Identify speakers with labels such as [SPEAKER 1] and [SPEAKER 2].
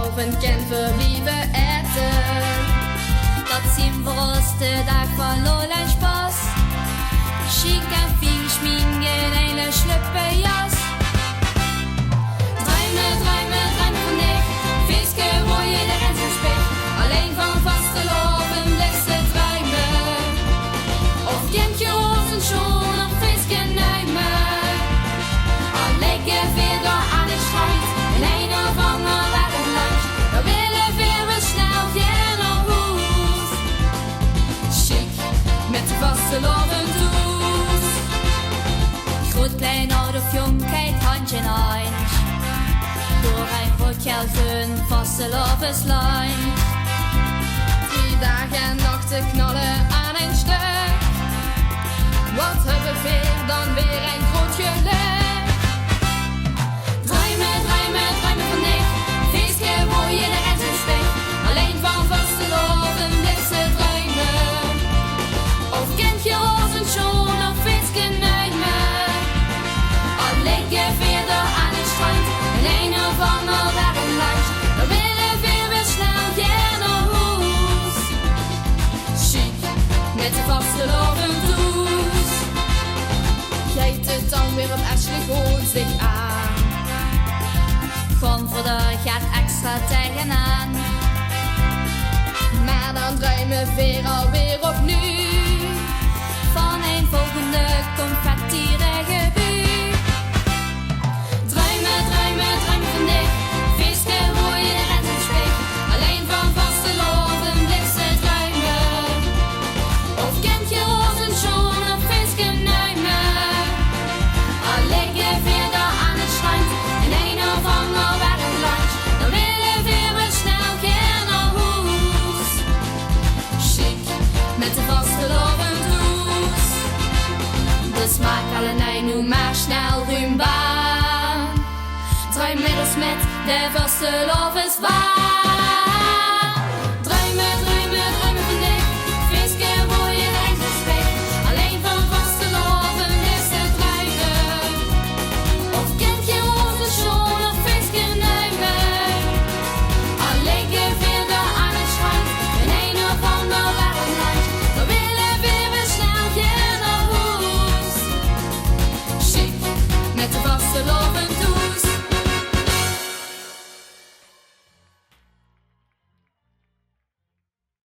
[SPEAKER 1] vastelovend kan verblieve eten.
[SPEAKER 2] Dat zien voor ons de dag van lol en spas. Chic en fien schminken en een sluppenjas.
[SPEAKER 1] Druimen van dich, feestje hoor je de rens en spik. Alleen van vastelovend blijft ze druimen. Of kent je rozen schon, of feestje nemen. Al liggen weer door aan het strand, en een of ander waar een lunch. Dan willen we snel weer naar huis. Chic, met de vastelovend doos.
[SPEAKER 2] Groot, klein, oud of jong, kijk handje in hand. Door een rotjelgen vastelovensland.
[SPEAKER 1] 3 dagen en nachten knallen aan een stuk. Wat hebben we weer, dan weer een groot geluk. Druimen van dich, feestje hoor je de rens en spik. Alleen van vastelovend blijft ze druimen. Of kent je rozen schon, of feestje nemen. Al liggen verder aan het strand, en een of ander waar een lunch. Dan willen we snel weer naar huis. Chic, met de vastelovend doos. Geeft het dan weer op Ashley goed zich aan.
[SPEAKER 2] Comforter gaat extra tegenaan.
[SPEAKER 1] Maar dan druimen we weer alweer opnieuw.
[SPEAKER 2] Van een volgende confetti-regenbuur.
[SPEAKER 1] Druimen van dich, feestje hoor je de rens en spik. Alleen van vastelovend blijft ze druimen. Of kent je rozen schon, of feestje nemen. Al liggen weer daar aan het strand, en een of ander waar een lunch. Dan willen we snel weer naar huis. Chic, met de vastelovend doos. Dus maak alle nu maar snel ruim baan. Druim met ons met de vastelovensbaan.